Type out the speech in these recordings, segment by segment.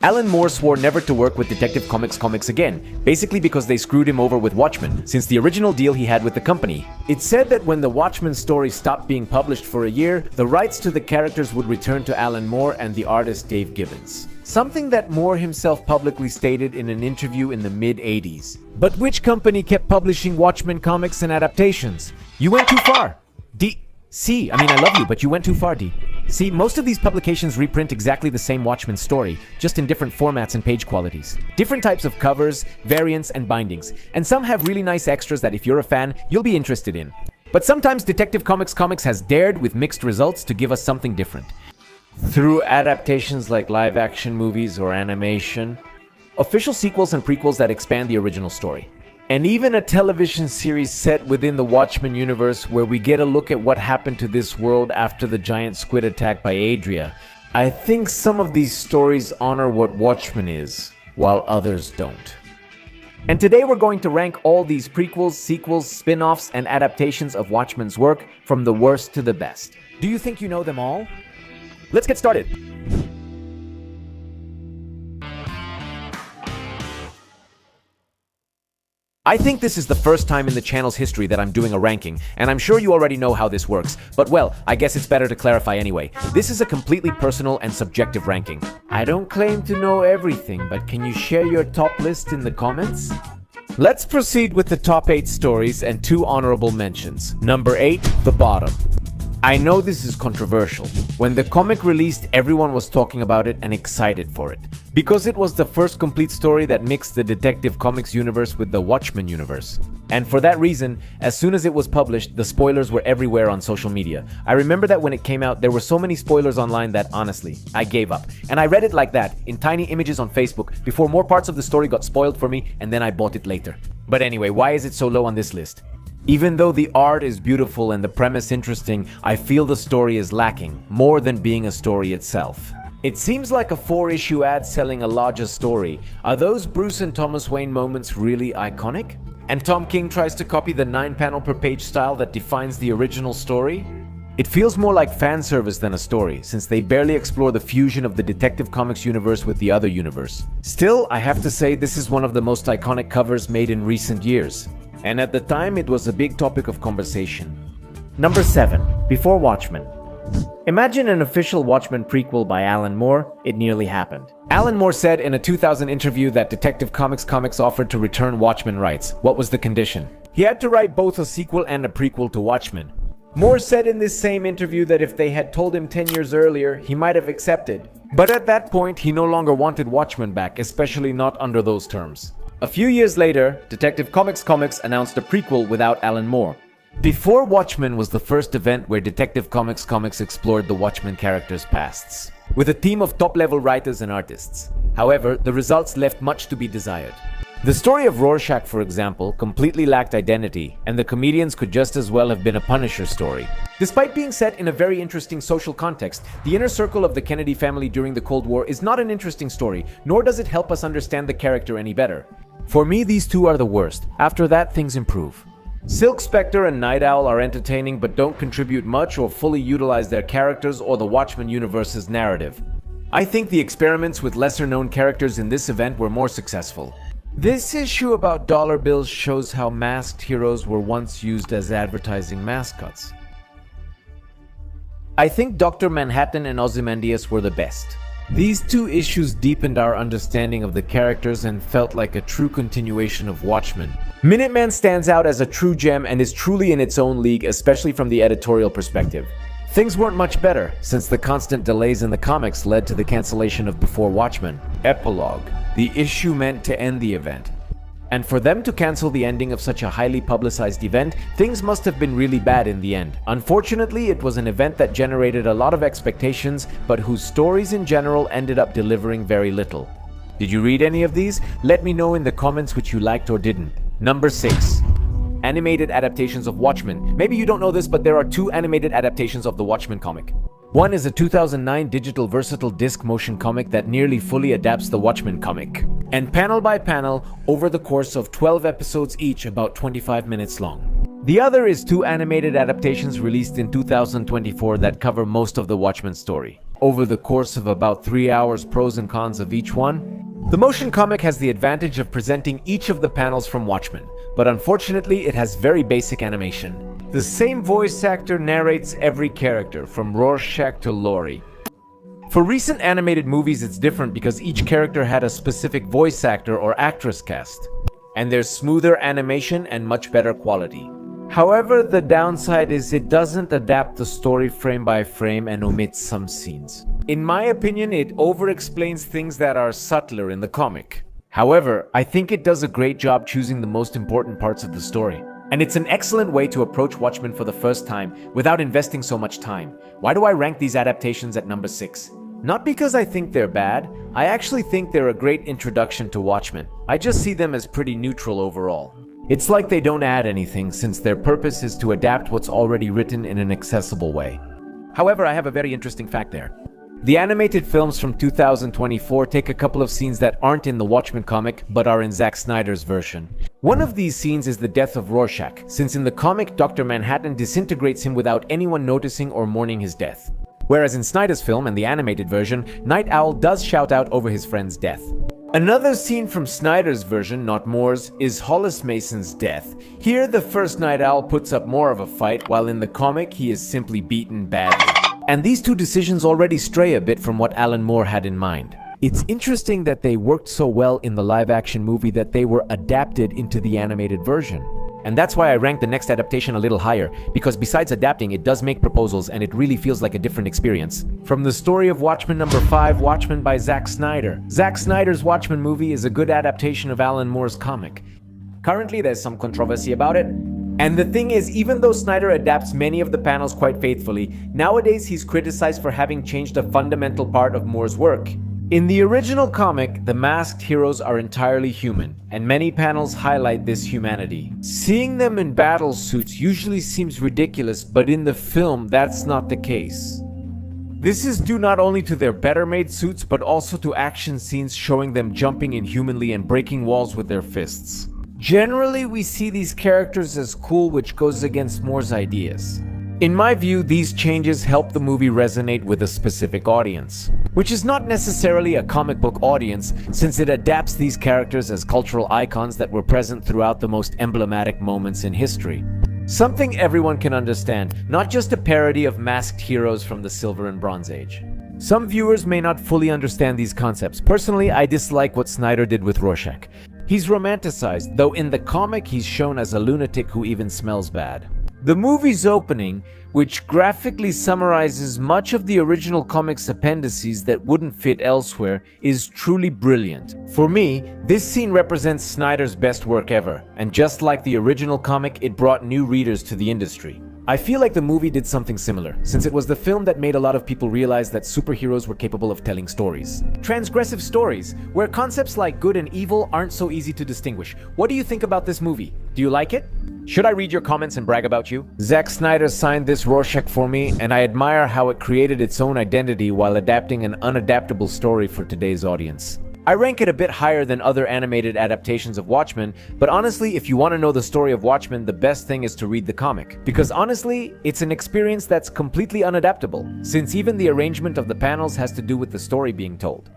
Alan Moore swore never to work with Detective Comics again, basically because they screwed him over with Watchmen, since the original deal he had with the company. It's said that when the Watchmen story stopped being published for a year, the rights to the characters would return to Alan Moore and the artist Dave Gibbons. Something that Moore himself publicly stated in an interview in the mid-80s. But which company kept publishing Watchmen comics and adaptations? You went too far. I love you, but you went too far, D. See, most of these publications reprint exactly the same Watchmen story, just in different formats and page qualities. Different types of covers, variants, and bindings. And some have really nice extras that if you're a fan, you'll be interested in. But sometimes Detective Comics has dared, with mixed results, to give us something different. Through adaptations like live-action movies or animation, official sequels and prequels that expand the original story. And even a television series set within the Watchmen universe where we get a look at what happened to this world after the giant squid attack by Adria. I think some of these stories honor what Watchmen is, while others don't. And today we're going to rank all these prequels, sequels, spin-offs, and adaptations of Watchmen's work from the worst to the best. Do you think you know them all? Let's get started! I think this is the first time in the channel's history that I'm doing a ranking, and I'm sure you already know how this works, but well, I guess it's better to clarify anyway. This is a completely personal and subjective ranking. I don't claim to know everything, but can you share your top list in the comments? Let's proceed with the top 8 stories and 2 honorable mentions. Number 8, The Bottom. I know this is controversial. When the comic released, everyone was talking about it and excited for it. Because it was the first complete story that mixed the Detective Comics universe with the Watchmen universe. And for that reason, as soon as it was published, the spoilers were everywhere on social media. I remember that when it came out, there were so many spoilers online that honestly, I gave up. And I read it like that, in tiny images on Facebook, before more parts of the story got spoiled for me, and then I bought it later. But anyway, why is it so low on this list? Even though the art is beautiful and the premise interesting, I feel the story is lacking, more than being a story itself. It seems like a 4-issue ad selling a larger story. Are those Bruce and Thomas Wayne moments really iconic? And Tom King tries to copy the 9-panel per page style that defines the original story? It feels more like fan service than a story, since they barely explore the fusion of the Detective Comics universe with the other universe. Still, I have to say this is one of the most iconic covers made in recent years. And at the time, it was a big topic of conversation. Number 7. Before Watchmen. Imagine an official Watchmen prequel by Alan Moore. It nearly happened. Alan Moore said in a 2000 interview that Detective Comics offered to return Watchmen rights. What was the condition? He had to write both a sequel and a prequel to Watchmen. Moore said in this same interview that if they had told him 10 years earlier, he might have accepted. But at that point, he no longer wanted Watchmen back, especially not under those terms. A few years later, Detective Comics announced a prequel without Alan Moore. Before Watchmen was the first event where Detective Comics explored the Watchmen characters' pasts, with a team of top-level writers and artists. However, the results left much to be desired. The story of Rorschach, for example, completely lacked identity, and the comedians could just as well have been a Punisher story. Despite being set in a very interesting social context, the inner circle of the Kennedy family during the Cold War is not an interesting story, nor does it help us understand the character any better. For me, these two are the worst. After that, things improve. Silk Spectre and Night Owl are entertaining but don't contribute much or fully utilize their characters or the Watchmen universe's narrative. I think the experiments with lesser-known characters in this event were more successful. This issue about dollar bills shows how masked heroes were once used as advertising mascots. I think Dr. Manhattan and Ozymandias were the best. These 2 issues deepened our understanding of the characters and felt like a true continuation of Watchmen. Minutemen stands out as a true gem and is truly in its own league, especially from the editorial perspective. Things weren't much better, since the constant delays in the comics led to the cancellation of Before Watchmen. Epilogue. The issue meant to end the event. And for them to cancel the ending of such a highly publicized event, things must have been really bad in the end. Unfortunately, it was an event that generated a lot of expectations, but whose stories in general ended up delivering very little. Did you read any of these? Let me know in the comments which you liked or didn't. Number 6. Animated adaptations of Watchmen. Maybe you don't know this, but there are 2 animated adaptations of the Watchmen comic. One is a 2009 digital versatile disc motion comic that nearly fully adapts the Watchmen comic, and panel by panel over the course of 12 episodes each, about 25 minutes long. The other is 2 animated adaptations released in 2024 that cover most of the Watchmen story. over the course of about 3 hours, pros and cons of each one. The motion comic has the advantage of presenting each of the panels from Watchmen, but unfortunately it has very basic animation. The same voice actor narrates every character, from Rorschach to Laurie. For recent animated movies it's different because each character had a specific voice actor or actress cast, and there's smoother animation and much better quality. However, the downside is it doesn't adapt the story frame by frame and omits some scenes. In my opinion, it over-explains things that are subtler in the comic. However, I think it does a great job choosing the most important parts of the story. And it's an excellent way to approach Watchmen for the first time without investing so much time. Why do I rank these adaptations at number 6? Not because I think they're bad, I actually think they're a great introduction to Watchmen. I just see them as pretty neutral overall. It's like they don't add anything since their purpose is to adapt what's already written in an accessible way. However, I have a very interesting fact there. The animated films from 2024 take a couple of scenes that aren't in the Watchmen comic but are in Zack Snyder's version. One of these scenes is the death of Rorschach, since in the comic Dr. Manhattan disintegrates him without anyone noticing or mourning his death. Whereas in Snyder's film and the animated version, Night Owl does shout out over his friend's death. Another scene from Snyder's version, not Moore's, is Hollis Mason's death. Here, the first Night Owl puts up more of a fight, while in the comic, he is simply beaten badly. And these two decisions already stray a bit from what Alan Moore had in mind. It's interesting that they worked so well in the live-action movie that they were adapted into the animated version. And that's why I ranked the next adaptation a little higher, because besides adapting, it does make proposals and it really feels like a different experience. From the story of Watchmen number 5, Watchmen by Zack Snyder. Zack Snyder's Watchmen movie is a good adaptation of Alan Moore's comic. Currently, there's some controversy about it. And the thing is, even though Snyder adapts many of the panels quite faithfully, nowadays he's criticized for having changed a fundamental part of Moore's work. In the original comic, the masked heroes are entirely human, and many panels highlight this humanity. Seeing them in battle suits usually seems ridiculous, but in the film, that's not the case. This is due not only to their better-made suits, but also to action scenes showing them jumping inhumanly and breaking walls with their fists. Generally, we see these characters as cool, which goes against Moore's ideas. In my view, these changes help the movie resonate with a specific audience, which is not necessarily a comic book audience, since it adapts these characters as cultural icons that were present throughout the most emblematic moments in history. Something everyone can understand, not just a parody of masked heroes from the Silver and Bronze Age. Some viewers may not fully understand these concepts. Personally, I dislike what Snyder did with Rorschach. He's romanticized, though in the comic he's shown as a lunatic who even smells bad. The movie's opening, which graphically summarizes much of the original comic's appendices that wouldn't fit elsewhere, is truly brilliant. For me, this scene represents Snyder's best work ever, and just like the original comic, it brought new readers to the industry. I feel like the movie did something similar, since it was the film that made a lot of people realize that superheroes were capable of telling stories. Transgressive stories, where concepts like good and evil aren't so easy to distinguish. What do you think about this movie? Do you like it? Should I read your comments and brag about you? Zack Snyder signed this Rorschach for me, and I admire how it created its own identity while adapting an unadaptable story for today's audience. I rank it a bit higher than other animated adaptations of Watchmen, but honestly, if you want to know the story of Watchmen, the best thing is to read the comic. Because honestly, it's an experience that's completely unadaptable, since even the arrangement of the panels has to do with the story being told.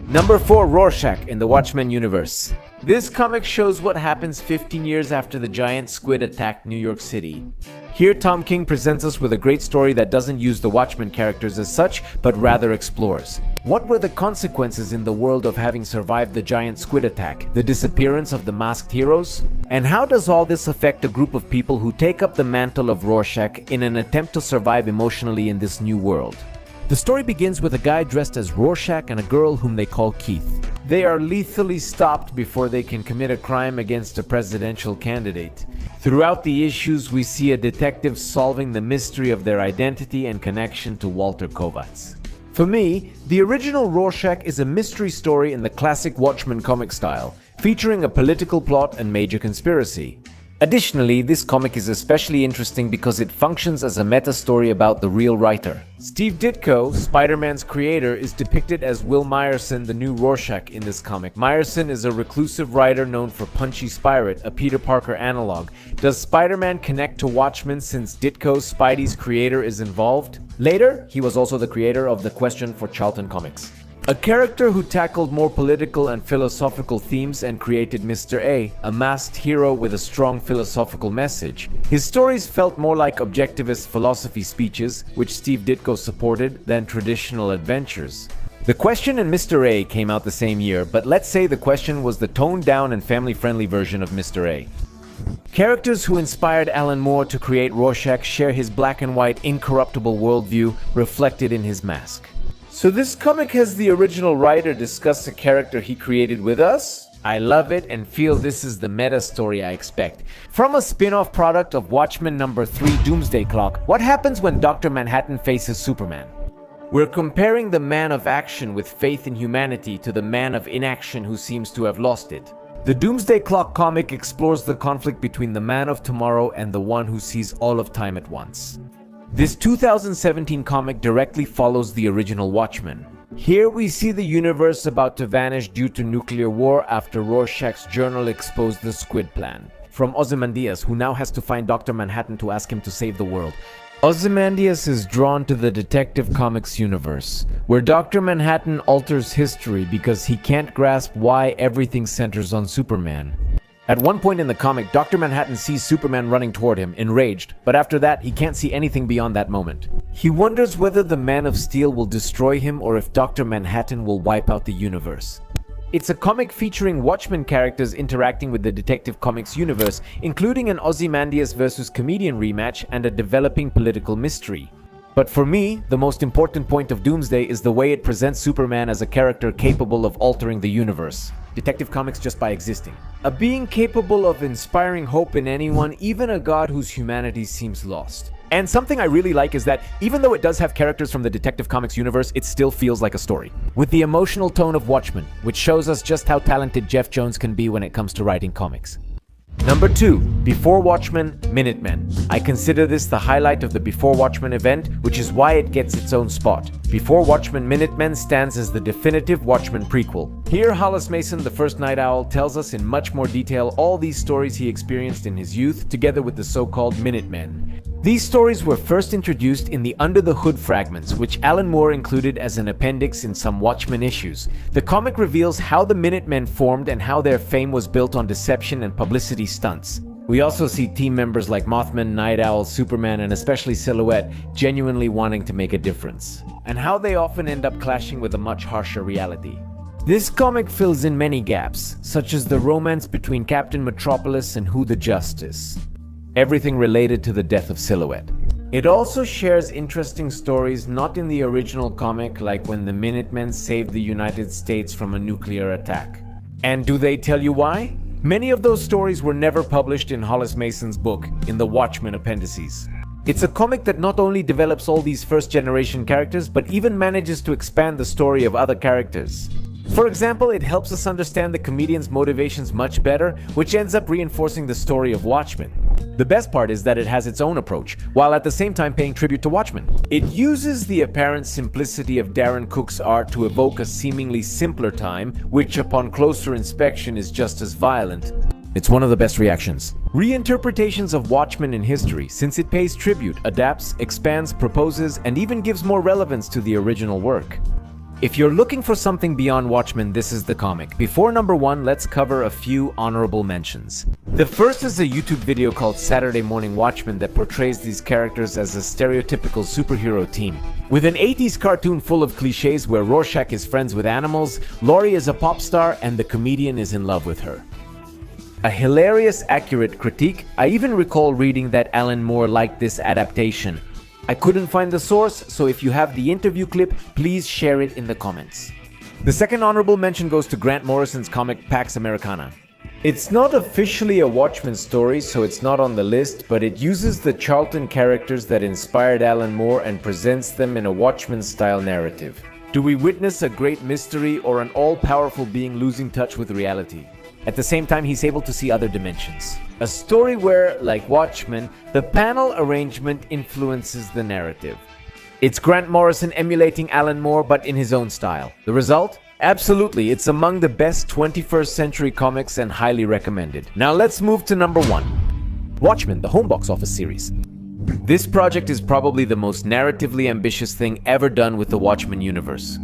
Number 4, Rorschach in the Watchmen universe. This comic shows what happens 15 years after the giant squid attacked New York City. Here, Tom King presents us with a great story that doesn't use the Watchmen characters as such, but rather explores. What were the consequences in the world of having survived the giant squid attack, the disappearance of the masked heroes? And how does all this affect a group of people who take up the mantle of Rorschach in an attempt to survive emotionally in this new world? The story begins with a guy dressed as Rorschach and a girl whom they call Keith. They are lethally stopped before they can commit a crime against a presidential candidate. Throughout the issues, we see a detective solving the mystery of their identity and connection to Walter Kovacs. For me, the original Rorschach is a mystery story in the classic Watchmen comic style, featuring a political plot and major conspiracy. Additionally, this comic is especially interesting because it functions as a meta-story about the real writer. Steve Ditko, Spider-Man's creator, is depicted as Will Myerson, the new Rorschach in this comic. Myerson is a reclusive writer known for Punchy Spirit, a Peter Parker analog. Does Spider-Man connect to Watchmen since Ditko, Spidey's creator, is involved? Later, he was also the creator of The Question for Charlton Comics. A character who tackled more political and philosophical themes and created Mr. A masked hero with a strong philosophical message. His stories felt more like objectivist philosophy speeches, which Steve Ditko supported, than traditional adventures. The Question and Mr. A came out the same year, but let's say The Question was the toned-down and family-friendly version of Mr. A. Characters who inspired Alan Moore to create Rorschach share his black and white, incorruptible worldview reflected in his mask. So this comic has the original writer discuss a character he created with us? I love it and feel this is the meta story I expect. From a spin-off product of Watchmen number 3 Doomsday Clock, what happens when Dr. Manhattan faces Superman? We're comparing the man of action with faith in humanity to the man of inaction who seems to have lost it. The Doomsday Clock comic explores the conflict between the man of tomorrow and the one who sees all of time at once. This 2017 comic directly follows the original Watchmen. Here we see the universe about to vanish due to nuclear war after Rorschach's journal exposed the Squid Plan. From Ozymandias, who now has to find Dr. Manhattan to ask him to save the world. Ozymandias is drawn to the Detective Comics universe, where Dr. Manhattan alters history because he can't grasp why everything centers on Superman. At one point in the comic, Dr. Manhattan sees Superman running toward him, enraged, but after that, he can't see anything beyond that moment. He wonders whether the Man of Steel will destroy him or if Dr. Manhattan will wipe out the universe. It's a comic featuring Watchmen characters interacting with the Detective Comics universe, including an Ozymandias vs. Comedian rematch and a developing political mystery. But for me, the most important point of Doomsday is the way it presents Superman as a character capable of altering the universe. Detective Comics just by existing. A being capable of inspiring hope in anyone, even a god whose humanity seems lost. And something I really like is that even though it does have characters from the Detective Comics universe, it still feels like a story. With the emotional tone of Watchmen, which shows us just how talented Jeff Jones can be when it comes to writing comics. Number 2. Before Watchmen, Minutemen. I consider this the highlight of the Before Watchmen event, which is why it gets its own spot. Before Watchmen, Minutemen stands as the definitive Watchmen prequel. Here, Hollis Mason, the first Night Owl, tells us in much more detail all these stories he experienced in his youth, together with the so-called Minutemen. These stories were first introduced in the Under the Hood fragments, which Alan Moore included as an appendix in some Watchmen issues. The comic reveals how the Minutemen formed and how their fame was built on deception and publicity stunts. We also see team members like Mothman, Night Owl, Superman, and especially Silhouette genuinely wanting to make a difference, and how they often end up clashing with a much harsher reality. This comic fills in many gaps, such as the romance between Captain Metropolis and Who the Justice. Everything related to the death of Silhouette. It also shares interesting stories not in the original comic, like when the Minutemen saved the United States from a nuclear attack. And do they tell you why? Many of those stories were never published in Hollis Mason's book, in the Watchmen appendices. It's a comic that not only develops all these first-generation characters, but even manages to expand the story of other characters. For example, it helps us understand the comedian's motivations much better, which ends up reinforcing the story of Watchmen. The best part is that it has its own approach, while at the same time paying tribute to Watchmen. It uses the apparent simplicity of Darren Cook's art to evoke a seemingly simpler time, which upon closer inspection is just as violent. It's one of the best reactions. Reinterpretations of Watchmen in history, since it pays tribute, adapts, expands, proposes, and even gives more relevance to the original work. If you're looking for something beyond Watchmen, this is the comic. Before number 1, let's cover a few honorable mentions. The first is a YouTube video called Saturday Morning Watchmen that portrays these characters as a stereotypical superhero team. With an 80s cartoon full of cliches where Rorschach is friends with animals, Laurie is a pop star, and the comedian is in love with her. A hilarious, accurate critique. I even recall reading that Alan Moore liked this adaptation. I couldn't find the source, so if you have the interview clip, please share it in the comments. The second honorable mention goes to Grant Morrison's comic Pax Americana. It's not officially a Watchmen story, so it's not on the list, but it uses the Charlton characters that inspired Alan Moore and presents them in a Watchmen-style narrative. Do we witness a great mystery or an all-powerful being losing touch with reality? At the same time, he's able to see other dimensions. A story where, like Watchmen, the panel arrangement influences the narrative. It's Grant Morrison emulating Alan Moore, but in his own style. The result? Absolutely, it's among the best 21st century comics and highly recommended. Now let's move to number 1. Watchmen, the home box office series. This project is probably the most narratively ambitious thing ever done with the Watchmen universe.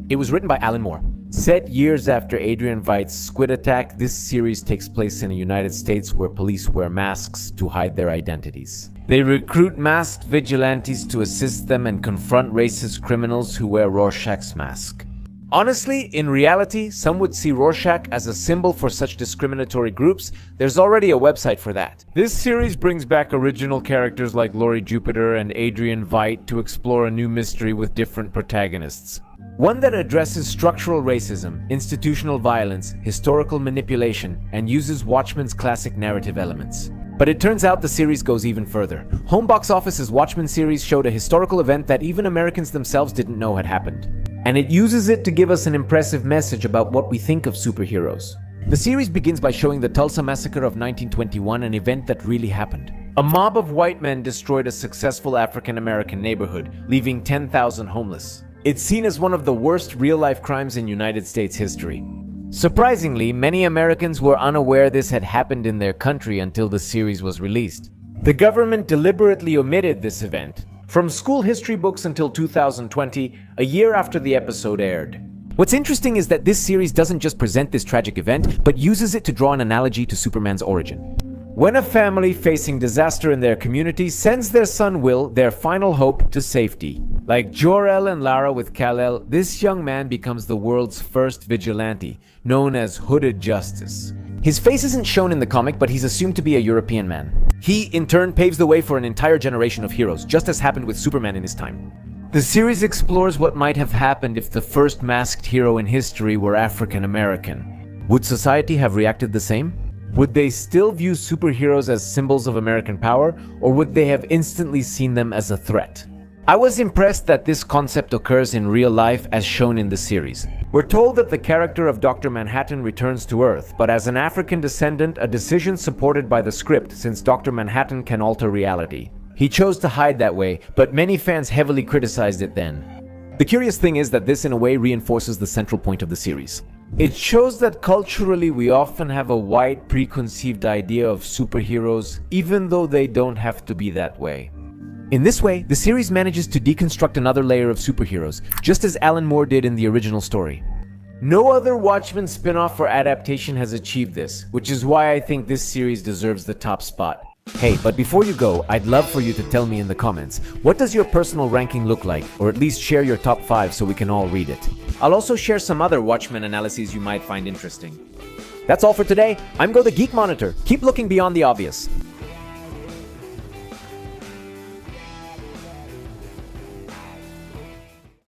It was written by Alan Moore. Set years after Adrian Veidt's Squid Attack, this series takes place in the United States where police wear masks to hide their identities. They recruit masked vigilantes to assist them and confront racist criminals who wear Rorschach's mask. Honestly, in reality, some would see Rorschach as a symbol for such discriminatory groups. There's already a website for that. This series brings back original characters like Laurie Jupiter and Adrian Veidt to explore a new mystery with different protagonists. One that addresses structural racism, institutional violence, historical manipulation, and uses Watchmen's classic narrative elements. But it turns out the series goes even further. Home Box Office's Watchmen series showed a historical event that even Americans themselves didn't know had happened. And it uses it to give us an impressive message about what we think of superheroes. The series begins by showing the Tulsa Massacre of 1921, an event that really happened. A mob of white men destroyed a successful African-American neighborhood, leaving 10,000 homeless. It's seen as one of the worst real-life crimes in United States history. Surprisingly, many Americans were unaware this had happened in their country until the series was released. The government deliberately omitted this event from school history books until 2020, a year after the episode aired. What's interesting is that this series doesn't just present this tragic event, but uses it to draw an analogy to Superman's origin. When a family facing disaster in their community sends their son Will, their final hope, to safety. Like Jor-El and Lara with Kal-El, this young man becomes the world's first vigilante, known as Hooded Justice. His face isn't shown in the comic, but he's assumed to be a European man. He, in turn, paves the way for an entire generation of heroes, just as happened with Superman in his time. The series explores what might have happened if the first masked hero in history were African American. Would society have reacted the same? Would they still view superheroes as symbols of American power, or would they have instantly seen them as a threat? I was impressed that this concept occurs in real life as shown in the series. We're told that the character of Dr. Manhattan returns to Earth, but as an African descendant, a decision supported by the script since Dr. Manhattan can alter reality. He chose to hide that way, but many fans heavily criticized it then. The curious thing is that this in a way reinforces the central point of the series. It shows that culturally we often have a wide preconceived idea of superheroes, even though they don't have to be that way. In this way, the series manages to deconstruct another layer of superheroes, just as Alan Moore did in the original story. No other Watchmen spin-off or adaptation has achieved this, which is why I think this series deserves the top spot. Hey, but before you go, I'd love for you to tell me in the comments, what does your personal ranking look like, or at least share your top 5 so we can all read it. I'll also share some other Watchmen analyses you might find interesting. That's all for today. I'm Go the Geek Monitor. Keep looking beyond the obvious.